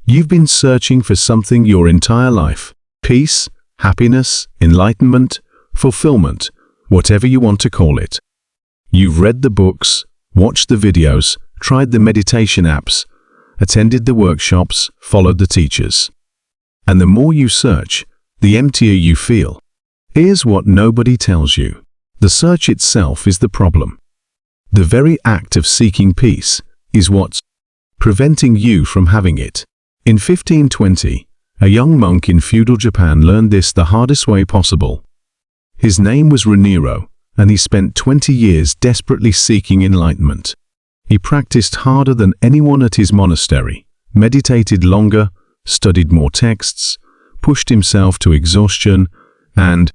You've been searching for something your entire life. Peace, happiness, enlightenment, fulfillment, whatever you want to call it. You've read the books, watched the videos, tried the meditation apps, attended the workshops, followed the teachers. And the more you search, the emptier you feel. Here's what nobody tells you. The search itself is the problem. The very act of seeking peace is what's preventing you from having it. In 1520, a young monk in feudal Japan learned this the hardest way possible. His name was Renjiro, and he spent 20 years desperately seeking enlightenment. He practiced harder than anyone at his monastery, meditated longer, studied more texts, pushed himself to exhaustion, and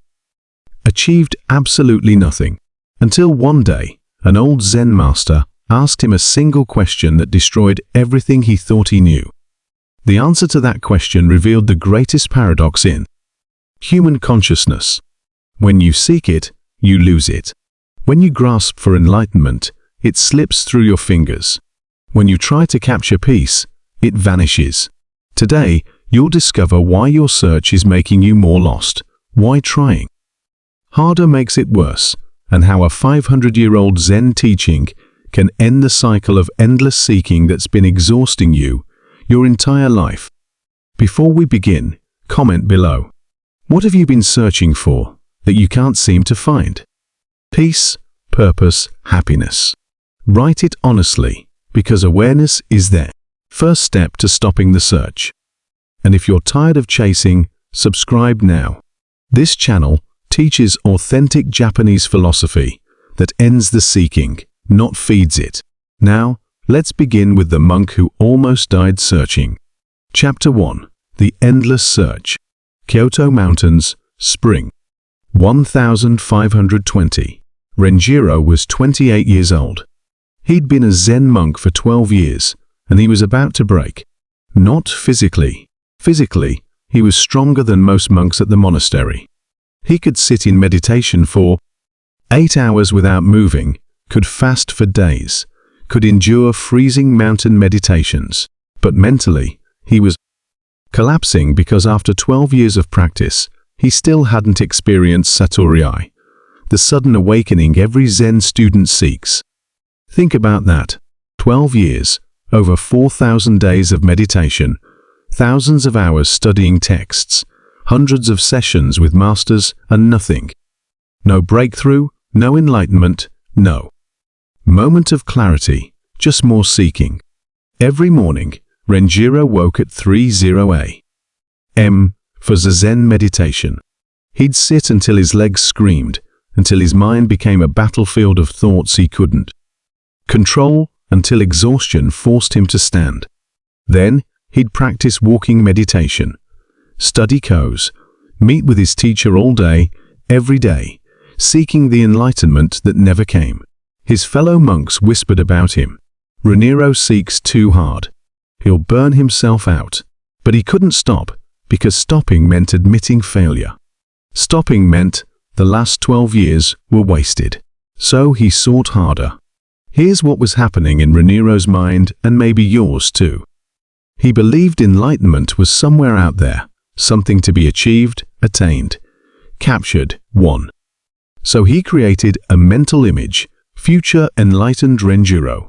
achieved absolutely nothing. Until one day, an old Zen master asked him a single question that destroyed everything he thought he knew. The answer to that question revealed the greatest paradox in human consciousness. When you seek it, you lose it. When you grasp for enlightenment, it slips through your fingers. When you try to capture peace, it vanishes. Today, you'll discover why your search is making you more lost, why trying harder makes it worse, and how a 500-year-old Zen teaching can end the cycle of endless seeking that's been exhausting you your entire life. Before we begin, comment below. What have you been searching for that you can't seem to find? Peace, purpose, happiness. Write it honestly, because awareness is the first step to stopping the search. And if you're tired of chasing, subscribe now. This channel teaches authentic Japanese philosophy that ends the seeking, not feeds it. Now, let's begin with the monk who almost died searching. Chapter 1. The Endless Search. Kyoto Mountains, Spring. 1520. Renjiro was 28 years old. He'd been a Zen monk for 12 years, and he was about to break. Not physically. Physically, he was stronger than most monks at the monastery. He could sit in meditation for 8 hours without moving, could fast for days, could endure freezing mountain meditations. But mentally, he was collapsing because after 12 years of practice, he still hadn't experienced Satori, the sudden awakening every Zen student seeks. Think about that. 12 years, over 4,000 days of meditation, thousands of hours studying texts, hundreds of sessions with masters, and nothing. No breakthrough, no enlightenment, no moment of clarity, just more seeking. Every morning, Renjiro woke at 3:00 a.m. for Zazen meditation. He'd sit until his legs screamed, until his mind became a battlefield of thoughts he couldn't control, until exhaustion forced him to stand. Then, he'd practice walking meditation, study koans, meet with his teacher all day, every day, seeking the enlightenment that never came. His fellow monks whispered about him. Renjiro seeks too hard. He'll burn himself out. But he couldn't stop, because stopping meant admitting failure. Stopping meant the last 12 years were wasted. So he sought harder. Here's what was happening in Renjiro's mind, and maybe yours too. He believed enlightenment was somewhere out there, something to be achieved, attained, captured, won. So he created a mental image, future enlightened Renjiro.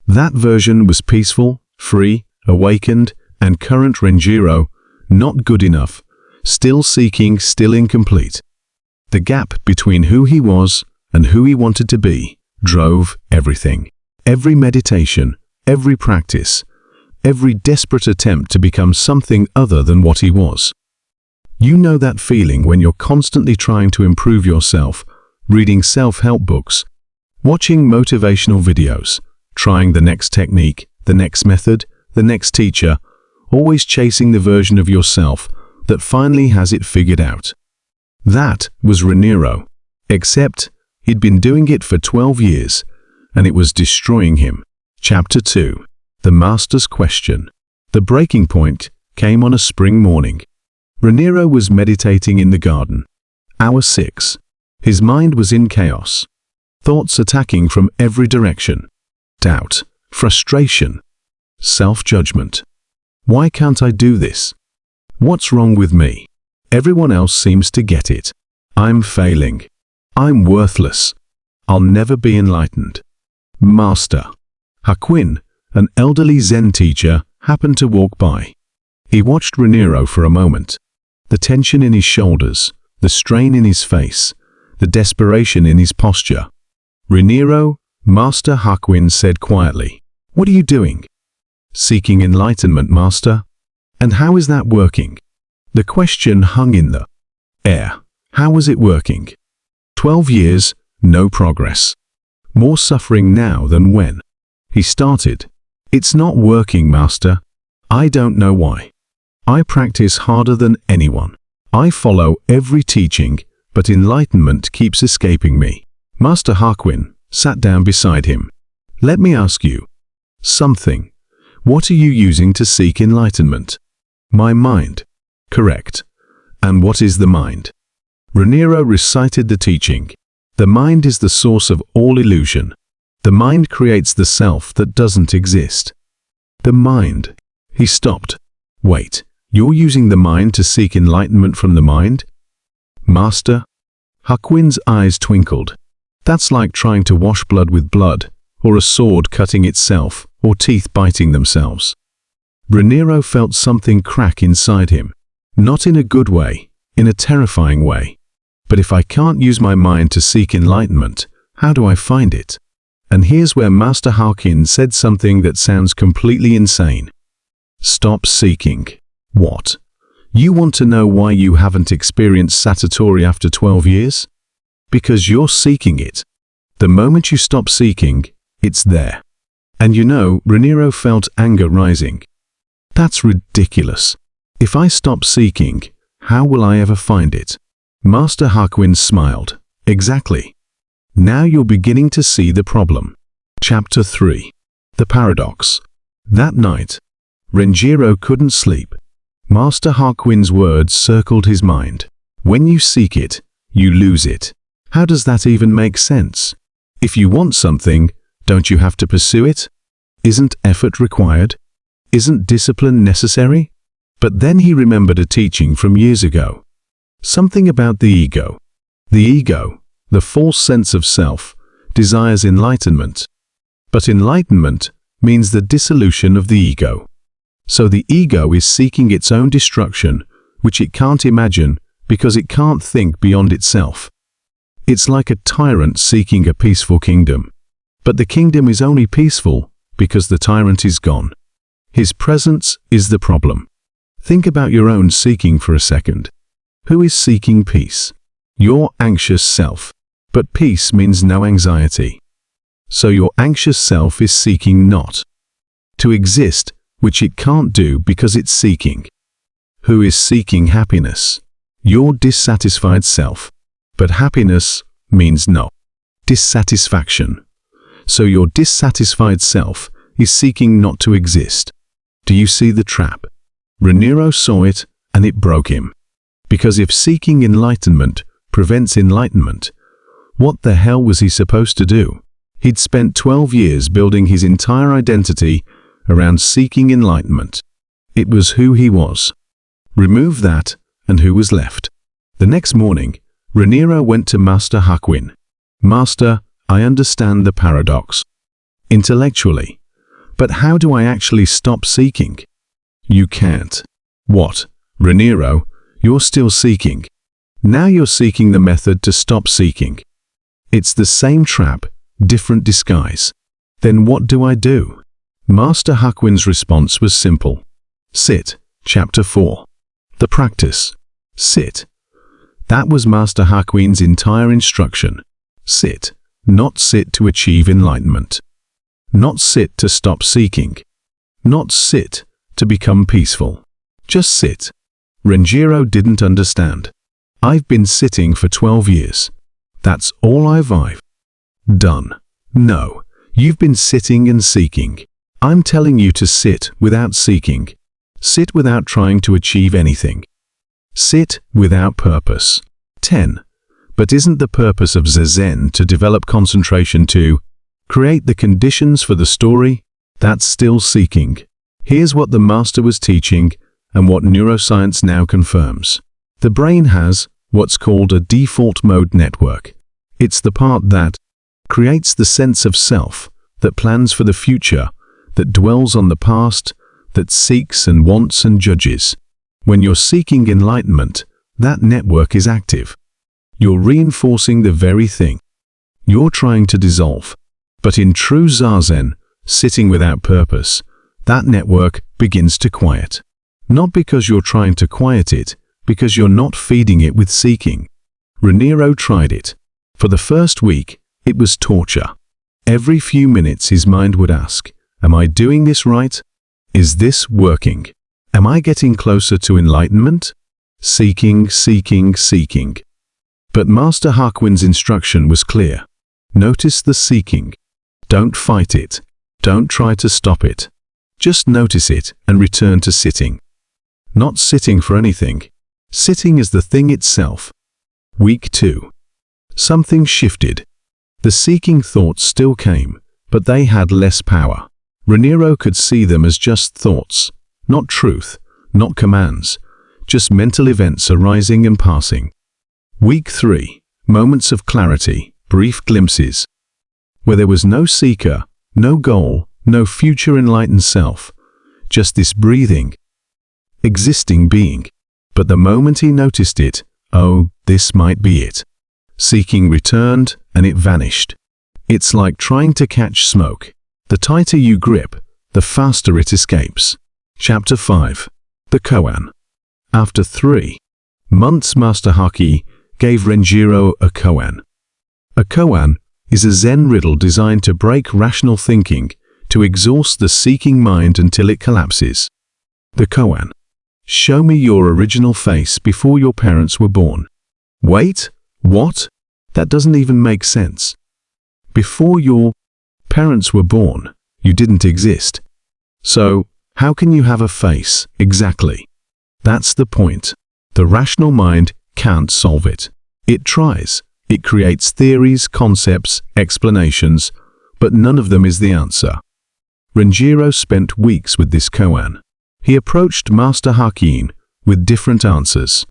That version was peaceful, free, awakened, and current Renjiro, not good enough, still seeking, still incomplete. The gap between who he was and who he wanted to be drove everything. Every meditation, every practice, every desperate attempt to become something other than what he was. You know that feeling when you're constantly trying to improve yourself, reading self-help books, watching motivational videos, trying the next technique, the next method, the next teacher, always chasing the version of yourself that finally has it figured out. That was Renjiro, except he'd been doing it for 12 years, and it was destroying him. Chapter 2. The Master's Question. The breaking point came on a spring morning. Renjiro was meditating in the garden. Hour 6. His mind was in chaos. Thoughts attacking from every direction. Doubt, frustration, self-judgment. Why can't I do this? What's wrong with me? Everyone else seems to get it. I'm failing. I'm worthless. I'll never be enlightened. Master. Hakuin, an elderly Zen teacher, happened to walk by. He watched Renjiro for a moment. The tension in his shoulders, the strain in his face, the desperation in his posture. Renjiro, Master Hakuin said quietly, "What are you doing?" "Seeking enlightenment, Master." "And how is that working?" The question hung in the air. How was it working? 12 years, no progress. More suffering now than when he started. "It's not working, Master. I don't know why. I practice harder than anyone. I follow every teaching, but enlightenment keeps escaping me." Master Hakuin sat down beside him. "Let me ask you something. What are you using to seek enlightenment?" "My mind." "Correct. And what is the mind?" Renjiro recited the teaching. "The mind is the source of all illusion. The mind creates the self that doesn't exist." The mind. He stopped. "Wait, you're using the mind to seek enlightenment from the mind?" "Master?" Hakuin's eyes twinkled. "That's like trying to wash blood with blood, or a sword cutting itself, or teeth biting themselves." Renjiro felt something crack inside him. Not in a good way, in a terrifying way. But if I can't use my mind to seek enlightenment, how do I find it? And here's where Master Hakuin said something that sounds completely insane. "Stop seeking." "What? You want to know why you haven't experienced Satori after 12 years? Because you're seeking it. The moment you stop seeking, it's there." And you know, Renjiro felt anger rising. "That's ridiculous. If I stop seeking, how will I ever find it?" Master Hakuin smiled. "Exactly. Now you're beginning to see the problem." Chapter 3. The Paradox. That night, Renjiro couldn't sleep. Master Hakuin's words circled his mind. "When you seek it, you lose it." How does that even make sense? If you want something, don't you have to pursue it? Isn't effort required? Isn't discipline necessary? But then he remembered a teaching from years ago. Something about the ego. The ego, the false sense of self, desires enlightenment. But enlightenment means the dissolution of the ego. So the ego is seeking its own destruction, which it can't imagine because it can't think beyond itself. It's like a tyrant seeking a peaceful kingdom. But the kingdom is only peaceful because the tyrant is gone. His presence is the problem. Think about your own seeking for a second. Who is seeking peace? Your anxious self. But peace means no anxiety. So your anxious self is seeking not to exist, which it can't do because it's seeking. Who is seeking happiness? Your dissatisfied self. But happiness means no dissatisfaction. So your dissatisfied self is seeking not to exist. Do you see the trap? Renjiro saw it, and it broke him. Because if seeking enlightenment prevents enlightenment, what the hell was he supposed to do? He'd spent 12 years building his entire identity around seeking enlightenment. It was who he was. Remove that, and who was left? The next morning, Renjiro went to Master Hakuin. "Master, I understand the paradox intellectually, but how do I actually stop seeking?" "You can't." "What? Renjiro, you're still seeking. Now you're seeking the method to stop seeking." "It's the same trap, different disguise." "Then what do I do?" Master Hakuin's response was simple. Sit. Chapter 4. The practice. Sit. That was Master Hakuin's entire instruction. Sit. Not sit to achieve enlightenment. Not sit to stop seeking. Not sit to become peaceful. Just sit. Renjiro didn't understand. "I've been sitting for 12 years. That's all I've done." "No, you've been sitting and seeking. I'm telling you to sit without seeking. Sit without trying to achieve anything. Sit without purpose." 10. But isn't the purpose of Zazen to develop concentration to create the conditions for the story? That's still seeking. Here's what the master was teaching and what neuroscience now confirms. The brain has what's called a default mode network. It's the part that creates the sense of self, that plans for the future, that dwells on the past, that seeks and wants and judges. When you're seeking enlightenment, that network is active. You're reinforcing the very thing you're trying to dissolve. But in true Zazen, sitting without purpose, that network begins to quiet. Not because you're trying to quiet it, because you're not feeding it with seeking. Renjiro tried it. For the first week, it was torture. Every few minutes his mind would ask, am I doing this right? Is this working? Am I getting closer to enlightenment? Seeking, seeking, seeking. But Master Hakuin's instruction was clear. Notice the seeking. Don't fight it. Don't try to stop it. Just notice it and return to sitting. Not sitting for anything. Sitting is the thing itself. Week 2. Something shifted. The seeking thoughts still came, but they had less power. Renjiro could see them as just thoughts, not truth, not commands, just mental events arising and passing. Week 3. Moments of clarity, brief glimpses, where there was no seeker, no goal, no future enlightened self, just this breathing, existing being. But the moment he noticed it, oh, this might be it. Seeking returned, and it vanished. It's like trying to catch smoke. The tighter you grip, the faster it escapes. Chapter 5. The Koan. After 3 months, Master Haki gave Renjiro a koan. A koan is a Zen riddle designed to break rational thinking, to exhaust the seeking mind until it collapses. The koan. Show me your original face before your parents were born. Wait, what? That doesn't even make sense. Before your parents were born, you didn't exist. So, how can you have a face, exactly? That's the point. The rational mind can't solve it. It tries. It creates theories, concepts, explanations, but none of them is the answer. Renjiro spent weeks with this koan. He approached Master Hakuin with different answers.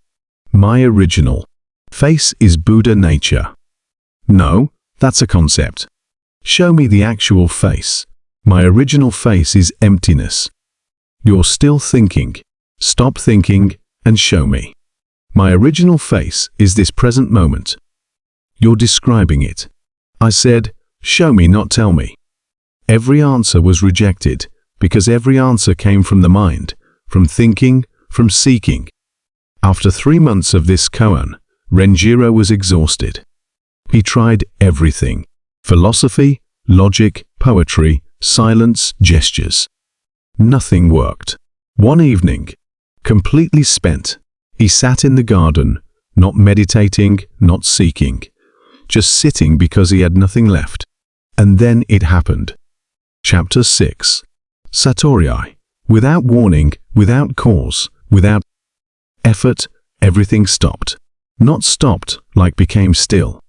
My original face is Buddha nature. No, that's a concept. Show me the actual face. My original face is emptiness. You're still thinking. Stop thinking and show me. My original face is this present moment. You're describing it. I said, show me, not tell me. Every answer was rejected, because every answer came from the mind, from thinking, from seeking. After 3 months of this koan, Renjiro was exhausted. He tried everything: philosophy, logic, poetry, silence, gestures. Nothing worked. One evening, completely spent, he sat in the garden, not meditating, not seeking, just sitting because he had nothing left. And then it happened. Chapter 6. Satori. Without warning, without cause, without effort, everything stopped. Not stopped like became still.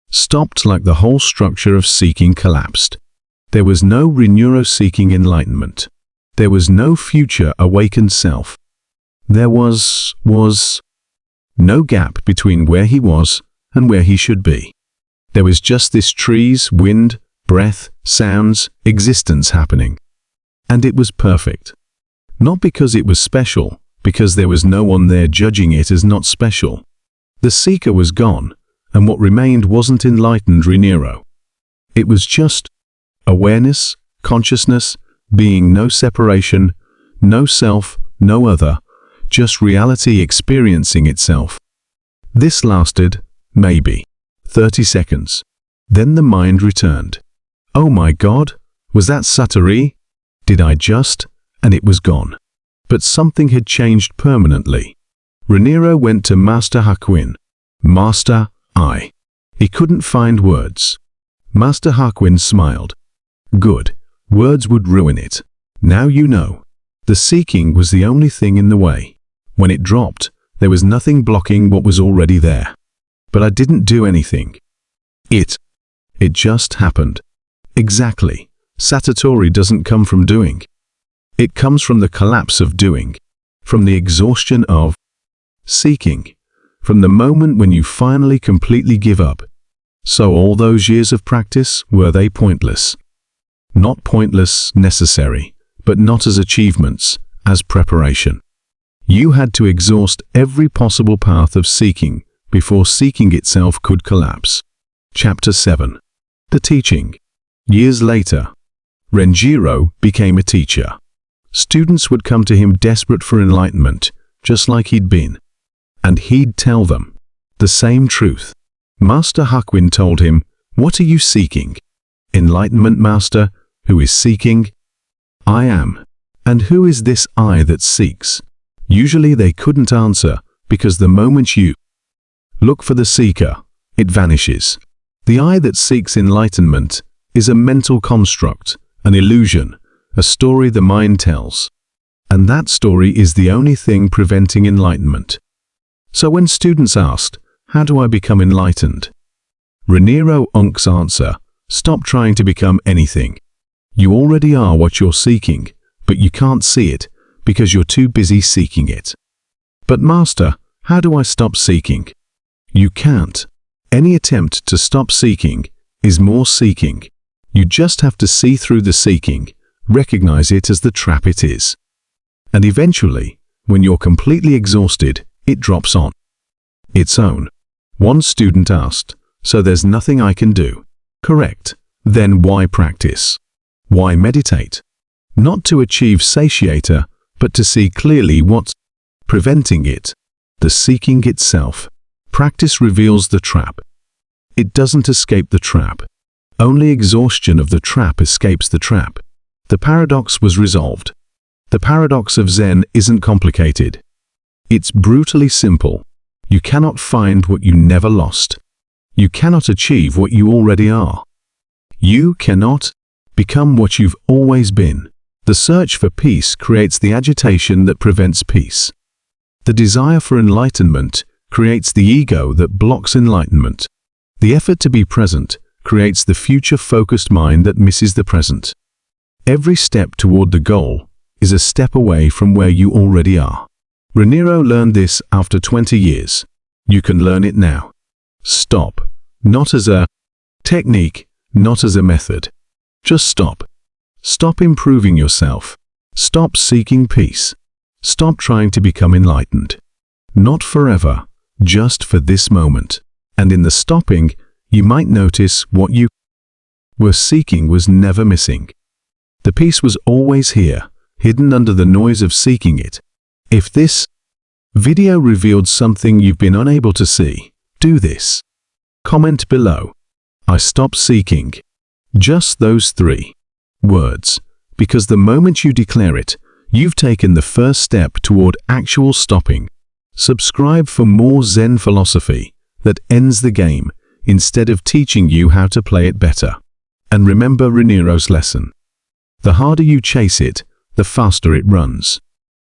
Stopped like the whole structure of seeking collapsed. There was no Renjiro seeking enlightenment. There was no future awakened self. There was no gap between where he was and where he should be. There was just this trees, wind, breath, sounds, existence happening. And it was perfect. Not because it was special, because there was no one there judging it as not special. The seeker was gone, and what remained wasn't enlightened Renjiro. It was just awareness, consciousness, being, no separation, no self, no other, just reality experiencing itself. This lasted, maybe, 30 seconds. Then the mind returned. Oh my God, was that Satori? Did I just? And it was gone. But something had changed permanently. Renjiro went to Master Hakuin. Master, He couldn't find words. Master Hakuin smiled. Good. Words would ruin it. Now you know. The seeking was the only thing in the way. When it dropped, there was nothing blocking what was already there. But I didn't do anything. It just happened. Exactly. Satori doesn't come from doing. It comes from the collapse of doing, from the exhaustion of seeking, from the moment when you finally completely give up. So all those years of practice, were they pointless? Not pointless, necessary, but not as achievements, as preparation. You had to exhaust every possible path of seeking before seeking itself could collapse. Chapter 7. The Teaching. Years later, Renjiro became a teacher. Students would come to him desperate for enlightenment, just like he'd been. And he'd tell them the same truth. Master Hakuin told him, "What are you seeking?" "Enlightenment, Master. Who is seeking?" "I am." "And who is this I that seeks?" Usually they couldn't answer, because the moment you look for the seeker, it vanishes. The I that seeks enlightenment is a mental construct, an illusion, a story the mind tells. And that story is the only thing preventing enlightenment. So when students asked, "How do I become enlightened?" Renjiro Unk's answer, "Stop trying to become anything. You already are what you're seeking, but you can't see it because you're too busy seeking it." "But Master, how do I stop seeking?" You can't. Any attempt to stop seeking is more seeking. You just have to see through the seeking, recognize it as the trap it is. And eventually, when you're completely exhausted, it drops on its own. One student asked, "So there's nothing I can do?" Correct. Then why practice? Why meditate? Not to achieve satiata, but to see clearly what's preventing it, the seeking itself. Practice reveals the trap. It doesn't escape the trap. Only exhaustion of the trap escapes the trap. The paradox was resolved. The paradox of Zen isn't complicated. It's brutally simple. You cannot find what you never lost. You cannot achieve what you already are. You cannot become what you've always been. The search for peace creates the agitation that prevents peace. The desire for enlightenment creates the ego that blocks enlightenment. The effort to be present creates the future-focused mind that misses the present. Every step toward the goal is a step away from where you already are. Renjiro learned this after 20 years. You can learn it now. Stop. Not as a technique, not as a method. Just stop. Stop improving yourself. Stop seeking peace. Stop trying to become enlightened. Not forever, just for this moment. And in the stopping, you might notice what you were seeking was never missing. The peace was always here, hidden under the noise of seeking it. If this video revealed something you've been unable to see, do this. Comment below. I stopped seeking. Just those 3 words. Because the moment you declare it, you've taken the first step toward actual stopping. Subscribe for more Zen philosophy that ends the game instead of teaching you how to play it better. And remember Renjiro's lesson. The harder you chase it, the faster it runs.